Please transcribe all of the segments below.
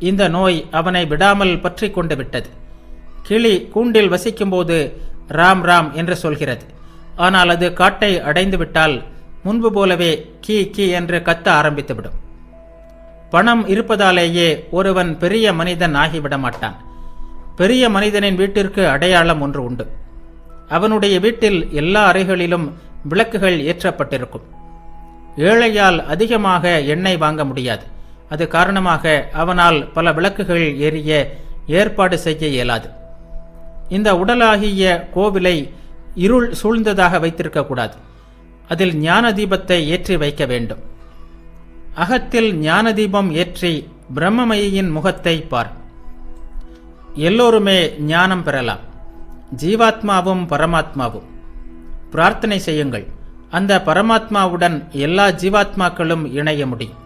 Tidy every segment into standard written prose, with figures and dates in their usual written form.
இந்த நோய் அவனை விடாமல் பற்றி கொண்டு விட்டது. கிளி கூண்டில் வசிக்கும்போது ராம் ராம் என்று சொல்கிறது. ஆனால் அது காட்டை அடைந்துவிட்டால் முன்பு போலவே கீ கீ என்று கத்த ஆரம்பித்துவிடும். பணம் இருப்பதாலேயே ஒருவன் பெரிய மனிதன் ஆகிவிட மாட்டான். பெரிய மனிதனின் வீட்டிற்கு அடையாளம் ஒன்று உண்டு. அவனுடைய வீட்டில் எல்லா அறைகளிலும் விளக்குகள் ஏற்றப்பட்டிருக்கும். ஏழையால் அதிகமாக எண்ணெய் வாங்க முடியாது. அது காரணமாக அவனால் பல விளக்குகள் எரிய ஏற்பாடு செய்ய இயலாது. இந்த உடலாகிய கோவிலை இருள் சூழ்ந்ததாக வைத்திருக்கக்கூடாது. அதில் ஞான தீபத்தை ஏற்றி வைக்க வேண்டும். அகத்தில் ஞான தீபம் ஏற்றி பிரம்மமயியின் முகத்தை பார். எல்லோருமே ஞானம் பெறலாம், ஜீவாத்மாவும் பரமாத்மாவும். பிரார்த்தனை செய்யுங்கள், அந்த பரமாத்மாவுடன் எல்லா ஜீவாத்மாக்களும் இணைய முடியும்.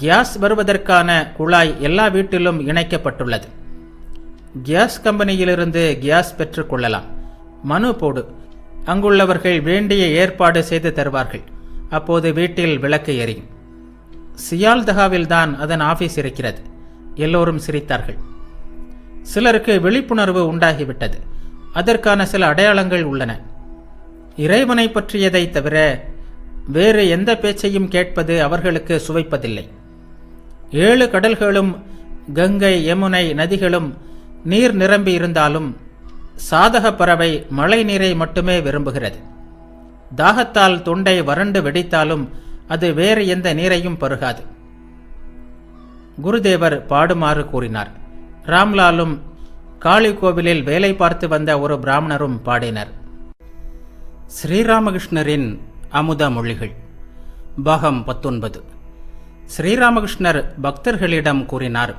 கேஸ் வருவதற்கான குழாய் எல்லா வீட்டிலும் இணைக்கப்பட்டுள்ளது. கேஸ் கம்பெனியிலிருந்து கேஸ் பெற்றுக் கொள்ளலாம். மனு போடு, அங்குள்ளவர்கள் வேண்டிய ஏற்பாடு செய்து தருவார்கள். அப்போது வீட்டில் விளக்கு எரியும். சியால்தகாவில்தான் அதன் ஆபீஸ் இருக்கிறது. எல்லோரும் சிரித்தார்கள். சிலருக்கு விழிப்புணர்வு உண்டாகிவிட்டது. அதற்கான சில அடையாளங்கள் உள்ளன. இறைவனை பற்றியதை தவிர வேறு எந்த பேச்சையும் கேட்பது அவர்களுக்கு சுவைப்பதில்லை. 7 கடல்களும் கங்கை யமுனை நதிகளும் நீர் நிரம்பி இருந்தாலும் சாதக பறவை மழை நீரை மட்டுமே விரும்புகிறது. தாகத்தால் தொண்டை வறண்டு வெடித்தாலும் அது வேறு எந்த நீரையும் பருகாது. குருதேவர் பாடுமாறு கூறினார். ராம்லாலும் காளி கோவிலில் வேலை பார்த்து வந்த ஒரு பிராமணரும் பாடினர். ஸ்ரீராமகிருஷ்ணரின் அமுத மொழிகள். பாகம் 19. ஸ்ரீராமகிருஷ்ணர் பக்தர்களிடம் கூறினார்.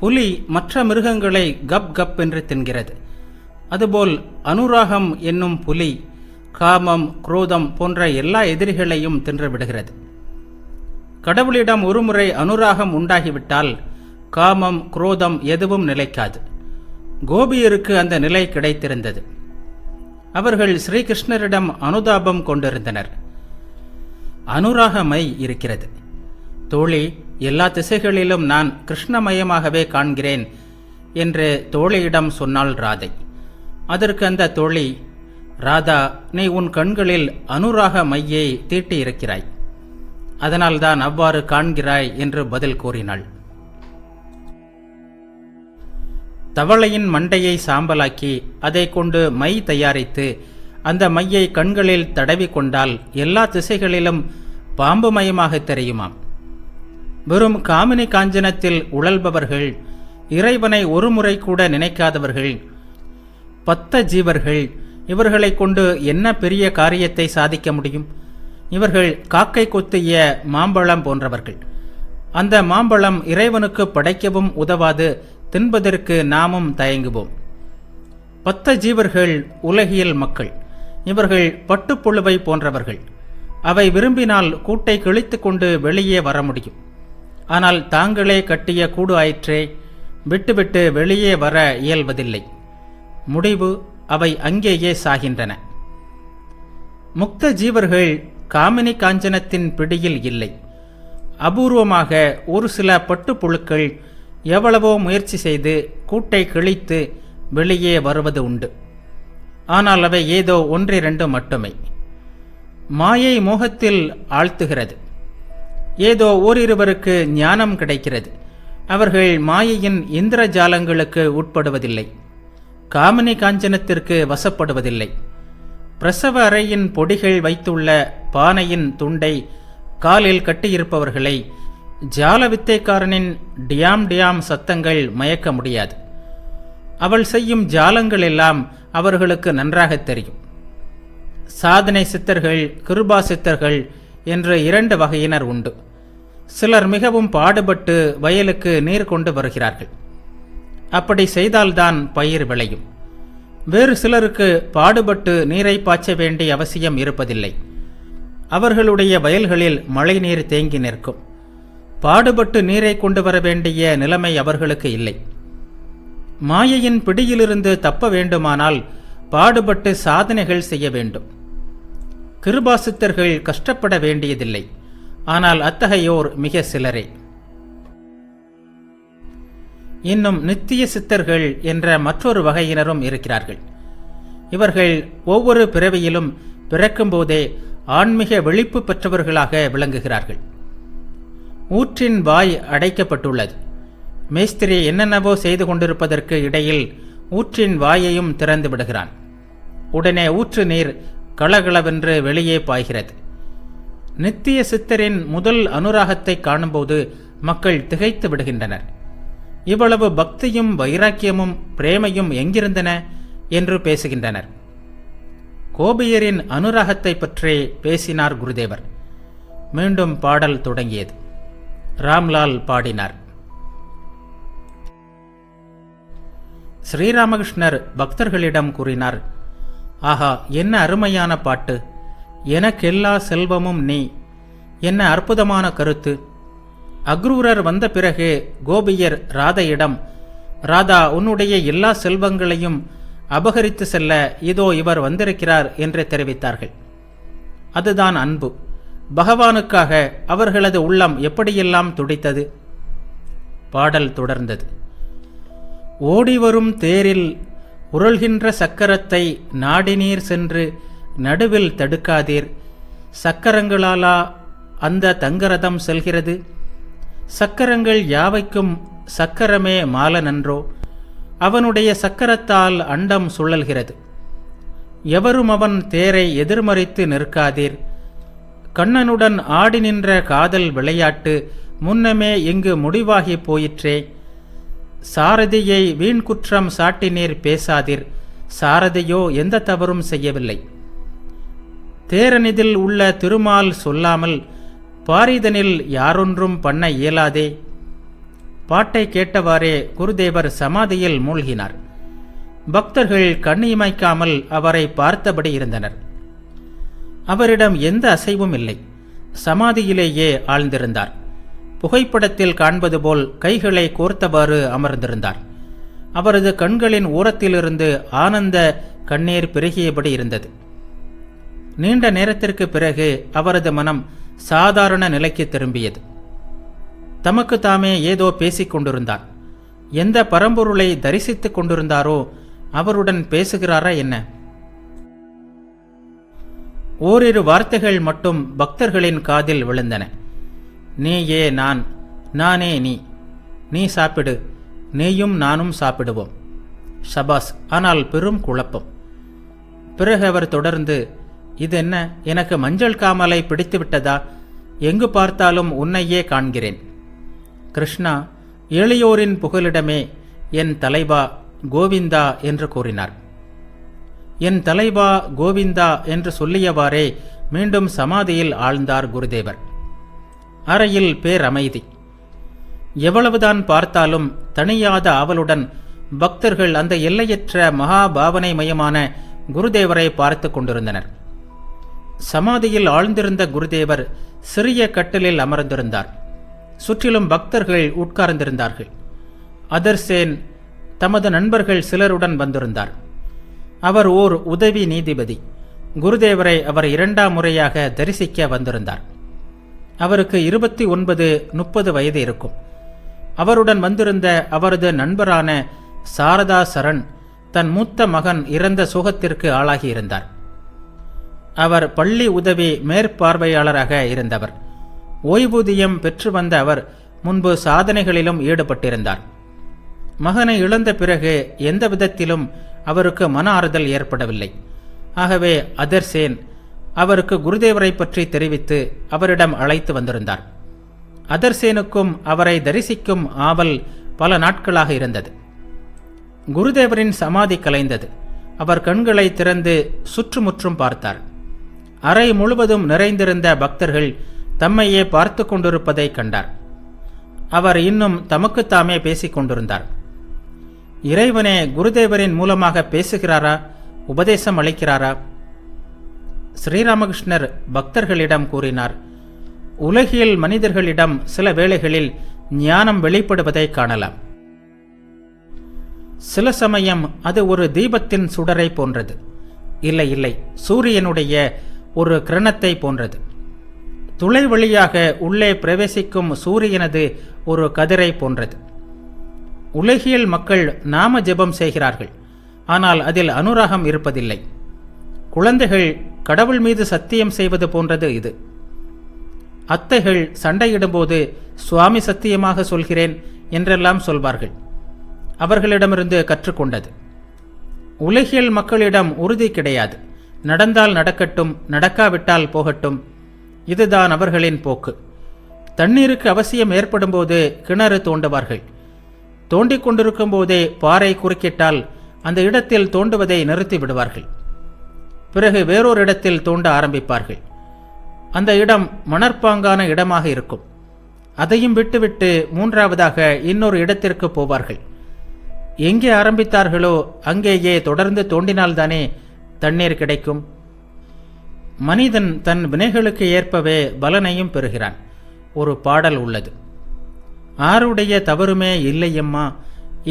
புலி மற்ற மிருகங்களை கப் கப் என்று தின்கிறது. அதுபோல் அனுராகம் என்னும் புலி காமம், குரோதம் போன்ற எல்லா எதிரிகளையும் தின்று விடுகிறது. கடவுளிடம் ஒருமுறை அனுராகம் உண்டாகிவிட்டால் காமம், குரோதம் எதுவும் நிலைக்காது. கோபியருக்கு அந்த நிலை கிடைத்திருந்தது. அவர்கள் ஸ்ரீகிருஷ்ணரிடம் அனுதாபம் கொண்டிருந்தனர். அனுராகமை இருக்கிறது. தோழி, எல்லா திசைகளிலும் நான் கிருஷ்ணமயமாகவே காண்கிறேன் என்று தோழியிடம் சொன்னாள் ராதை. அதற்கு அந்த தோழி, ராதா, நீ உன் கண்களில் அனுராக மையை தீட்டியிருக்கிறாய், அதனால்தான் அவ்வாறு காண்கிறாய் என்று பதில் கூறினாள். தவளையின் மண்டையை சாம்பலாக்கி அதை கொண்டு மை தயாரித்து அந்த மையை கண்களில் தடவி கொண்டால் எல்லா திசைகளிலும் பாம்பு மயமாக தெரியுமாம். வெறும் காமினி காஞ்சனத்தில் உழல்பவர்கள், இறைவனை ஒரு முறை கூட நினைக்காதவர்கள், பத்த ஜீவர்கள், இவர்களை கொண்டு என்ன பெரிய காரியத்தை சாதிக்க முடியும்? இவர்கள் காக்கை கொத்திய மாம்பழம் போன்றவர்கள். அந்த மாம்பழம் இறைவனுக்கு படைக்கவும் உதவாது, தின்பதற்கு நாமும் தயங்குவோம். பத்த ஜீவர்கள் உலகியல் மக்கள். இவர்கள் பட்டுப்புழுவை போன்றவர்கள். அவை விரும்பினால் கூட்டை கிழித்து கொண்டு வெளியே வர முடியும். ஆனால் தாங்களே கட்டிய கூடு ஆயிற்றே, விட்டுவிட்டு வெளியே வர இயல்வதில்லை. முடிவு, அவை அங்கேயே சாகின்றன. முக்த ஜீவர்கள் காமினி காஞ்சனத்தின் பிடியில் இல்லை. அபூர்வமாக ஒரு சில பட்டுப்புழுக்கள் எவ்வளவோ முயற்சி செய்து கூட்டை கிழித்து வெளியே வருவது உண்டு. ஆனால் அவை ஏதோ 1-2 மட்டுமே. மாயை மோகத்தில் ஆழ்த்துகிறது. ஏதோ ஓரிருவருக்கு ஞானம் கிடைக்கிறது. அவர்கள் மாயையின் இந்திரஜாலங்களுக்கு உட்படுவதில்லை. காமினி காஞ்சனத்திற்கு வசப்படுவதில்லை. பிரசவ அறையின் பொடிகள் வைத்துள்ள பானையின் துண்டை காலில் கட்டியிருப்பவர்களை ஜால வித்தைக்காரனின் டியாம் டியாம் சத்தங்கள் மயக்க முடியாது. அவள் செய்யும் ஜாலங்கள் எல்லாம் அவர்களுக்கு நன்றாக தெரியும். சாதனை சித்தர்கள், கிருபா சித்தர்கள் என்று 2 வகையினர் உண்டு. சிலர் மிகவும் பாடுபட்டு வயலுக்கு நீர் கொண்டு வருகிறார்கள். அப்படி செய்தால்தான் பயிர் விளையும். வேறு சிலருக்கு பாடுபட்டு நீரை பாய்ச்ச வேண்டிய அவசியம் இருப்பதில்லை. அவர்களுடைய வயல்களில் மழை நீர் தேங்கி நிற்கும். பாடுபட்டு நீரை கொண்டு வர வேண்டிய நிலைமை அவர்களுக்கு இல்லை. மாயையின் பிடியிலிருந்து தப்ப வேண்டுமானால் பாடுபட்டு சாதனைகள் செய்ய வேண்டும். கிருபாசித்தர்கள் கஷ்டப்பட வேண்டியதில்லை. ஆனால் அத்தகையோர் மிக சிலரே. இன்னும் நித்திய சித்தர்கள் என்ற மற்றொரு வகையினரும் இருக்கிறார்கள். இவர்கள் ஒவ்வொரு பிறவியிலும் பிறக்கும்போதே ஆன்மீக விழிப்பு பெற்றவர்களாக விளங்குகிறார்கள். ஊற்றின் வாய் அடைக்கப்பட்டுள்ளது. மேஸ்திரி என்னென்னவோ செய்து கொண்டிருப்பதற்கு இடையில் ஊற்றின் வாயையும் திறந்து விடுகிறான். உடனே ஊற்று நீர் களகளவென்று வெளியே பாய்கிறது. நித்திய சித்தரின் முதல் அனுராகத்தை காணும்போது மக்கள் திகைத்து விடுகின்றனர். இவ்வளவு பக்தியும் வைராக்கியமும் பிரேமையும் எங்கிருந்தன என்று பேசுகின்றனர். கோபியரின் அனுராகத்தை பற்றி பேசினார் குருதேவர். மீண்டும் பாடல் தொடங்கியது. ராம்லால் பாடினார். ஸ்ரீராமகிருஷ்ணர் பக்தர்களிடம் கூறினார், ஆஹா, என்ன அருமையான பாட்டு! எனக்கெல்லா செல்வமும் நீ! என்ன அற்புதமான கருத்து! அக்ரூரர் வந்த பிறகு கோபியர் ராதையிடம், ராதா, உன்னுடைய எல்லா செல்வங்களையும் அபகரித்து செல்ல இதோ இவர் வந்திருக்கிறார் என்று தெரிவித்தார்கள். அதுதான் அன்பு. பகவானுக்காக அவர்களது உள்ளம் எப்படியெல்லாம் துடித்தது! பாடல் தொடர்ந்தது. ஓடிவரும் தேரில் உருள்கின்ற சக்கரத்தை நாடினீர் சென்று நடுவில் தடுக்காதீர். சக்கரங்களாலா அந்த தங்கரதம் செல்கிறது? சக்கரங்கள் யாவைக்கும் சக்கரமே மாலனன்றோ? அவனுடைய சக்கரத்தால் அண்டம் சுழல்கிறது. எவரும் அவன் தேரை எதிர்மறைத்து நிற்காதீர். கண்ணனுடன் ஆடி நின்ற காதல் விளையாட்டு முன்னமே இங்கு முடிவாகி போயிற்றே. சாரதியை வீண் குற்றம் சாட்டினீர் பேசாதீர். சாரதியோ எந்த தவறும் செய்யவில்லை. தேரனிதில் உள்ள திருமால் சொல்லாமல் பாரிதனில் யாரொன்றும் பண்ண இயலாதே. பாட்டை கேட்டவாறே குருதேவர் சமாதியில் மூழ்கினார். பக்தர்கள் கண்ணிமைக்காமல் அவரை பார்த்தபடி இருந்தனர். அவரிடம் எந்த அசைவும் இல்லை. சமாதியிலேயே ஆழ்ந்திருந்தார். புகைப்படத்தில் காண்பது போல் கைகளை கோர்த்தவாறு அமர்ந்திருந்தார். அவரது கண்களின் ஓரத்திலிருந்து ஆனந்த கண்ணீர் பெருகியபடி இருந்தது. நீண்ட நேரத்திற்கு பிறகு அவரது மனம் சாதாரண நிலைக்கு திரும்பியது. தமக்கு தாமே ஏதோ பேசிக் கொண்டிருந்தார். எந்த பரம்பொருளை தரிசித்துக் கொண்டிருந்தாரோ அவருடன் பேசுகிறாரா என்ன? ஓரிரு வார்த்தைகள் மட்டும் பக்தர்களின் காதில் விழுந்தன. நீயே நான், நானே நீ. நீ சாப்பிடு, நீயும் நானும் சாப்பிடுவோம். ஷபாஸ். ஆனால் பெரும் குழப்பம். பிறகு அவர் தொடர்ந்து, இது என்ன, எனக்கு மஞ்சள் காமலை பிடித்து விட்டதா? எங்கு பார்த்தாலும் உன்னையே காண்கிறேன். கிருஷ்ணா, எளியோரின் புகலிடமே என் தலைவா கோவிந்தா என்று கூறினார். என் தலைவா கோவிந்தா என்று சொல்லியவாறே மீண்டும் சமாதியில் ஆழ்ந்தார் குருதேவர். அறையில் பேரமைதி. எவ்வளவுதான் பார்த்தாலும் தனியாத ஆவலுடன் பக்தர்கள் அந்த எல்லையற்ற மகாபாவனை மயமான குருதேவரை பார்த்து கொண்டிருந்தனர். சமாதியில் ஆழ்ந்திருந்த குருதேவர் சிறிய கட்டிலில் அமர்ந்திருந்தார். சுற்றிலும் பக்தர்கள் உட்கார்ந்திருந்தார்கள். அதர்சேன் தமது நண்பர்கள் சிலருடன் வந்திருந்தார். அவர் ஓர் உதவி நீதிபதி. குருதேவரை அவர் 2ஆம் முறையாக தரிசிக்க வந்திருந்தார். அவருக்கு 29-30 வயது இருக்கும். அவருடன் வந்திருந்த அவரது நண்பரான சாரதா சரண் தன் மூத்த மகன் இறந்த சோகத்திற்கு ஆளாகியிருந்தார். அவர் பள்ளி உதவி மேற்பார்வையாளராக இருந்தவர். ஓய்வூதியம் பெற்று வந்த அவர் முன்பு சாதனைகளிலும் ஈடுபட்டிருந்தார். மகனை இழந்த பிறகு எந்த விதத்திலும் அவருக்கு மன ஆறுதல் ஏற்படவில்லை. ஆகவே அதர்சேன் அவருக்கு குருதேவரை பற்றி தெரிவித்து அவரிடம் அழைத்து வந்திருந்தார். அதர்சேனுக்கும் அவரை தரிசிக்கும் ஆவல் பல நாட்களாக இருந்தது. குருதேவரின் சமாதி கலைந்தது. அவர் கண்களை திறந்து சுற்றுமுற்றும் பார்த்தார். அறை முழுவதும் நிறைந்திருந்த பக்தர்கள் தம்மையே பார்த்து கொண்டிருப்பதை கண்டார். அவர் இன்னும் தமக்குத்தாமே பேசிக் கொண்டிருந்தார். இறைவனே குருதேவரின் மூலமாக பேசுகிறாரா, உபதேசம் அளிக்கிறாரா? ஸ்ரீராமகிருஷ்ணர் பக்தர்களிடம் கூறினார், உலகியல் மனிதர்களிடம் சில வேளைகளில் ஞானம் வெளிப்படுவதை காணலாம். சில சமயம் அது ஒரு தீபத்தின் சுடரை போன்றது. இல்லை இல்லை, சூரியனுடைய ஒரு கிரணத்தை போன்றது. துளை வழியாக உள்ளே பிரவேசிக்கும் சூரியனது ஒரு கதிரை போன்றது. உலகியல் மக்கள் நாம ஜெபம் செய்கிறார்கள், ஆனால் அதில் அனுராகம் இருப்பதில்லை. குழந்தைகள் கடவுள் மீது சத்தியம் செய்வது போன்றது இது. அத்தைகள் சண்டையிடும்போது சுவாமி சத்தியமாக சொல்கிறேன் என்றெல்லாம் சொல்வார்கள். அவர்களிடமிருந்து கற்றுக்கொண்டது. உலகியல் மக்களிடம் உறுதி கிடையாது. நடந்தால் நடக்கட்டும், நடக்காவிட்டால் போகட்டும், இதுதான் அவர்களின் போக்கு. தண்ணீருக்கு அவசியம் ஏற்படும் போது கிணறு தோண்டுவார்கள். தோண்டிக் கொண்டிருக்கும் போதே பாறை குறுக்கிட்டால் அந்த இடத்தில் தோண்டுவதை நிறுத்தி விடுவார்கள். பிறகு வேறொரு இடத்தில் தோண்ட ஆரம்பிப்பார்கள். அந்த இடம் மணற்பாங்கான இடமாக இருக்கும். அதையும் விட்டுவிட்டு மூன்றாவதாக இன்னொரு இடத்திற்கு போவார்கள். எங்கே ஆரம்பித்தார்களோ அங்கேயே தொடர்ந்து தோண்டினால்தானே தண்ணீர் கிடைக்கும். மனிதன் தன் வினைகளுக்கு ஏற்பவே பலனையும் பெறுகிறான். ஒரு பாடல் உள்ளது. ஆருடைய தவறுமே இல்லையம்மா,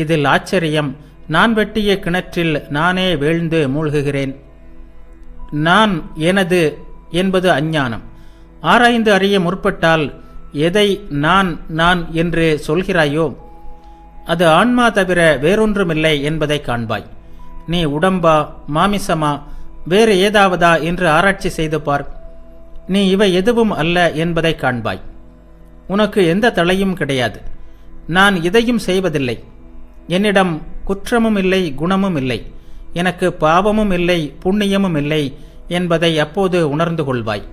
இதில் ஆச்சரியம், நான் வெட்டிய கிணற்றில் நானே வீழ்ந்து மூழ்குகிறேன். நான் எனது என்பது அஞ்ஞானம். ஆராய்ந்து அறிய முற்பட்டால் எதை நான் நான் என்று சொல்கிறாயோ அது ஆன்மா தவிர வேறொன்றுமில்லை என்பதை காண்பாய். நீ உடம்பா, மாமிசமா, வேறு ஏதாவதா என்று ஆராய்ச்சி செய்து பார். நீ இவை எதுவும் அல்ல என்பதை காண்பாய். உனக்கு எந்த தலையும் கிடையாது. நான் இதையும் செய்வதில்லை. என்னிடம் குற்றமும் இல்லை, குணமும் இல்லை. எனக்கு பாவமும் இல்லை, புண்ணியமும் இல்லை என்பதை அப்போது உணர்ந்து கொள்வாய்.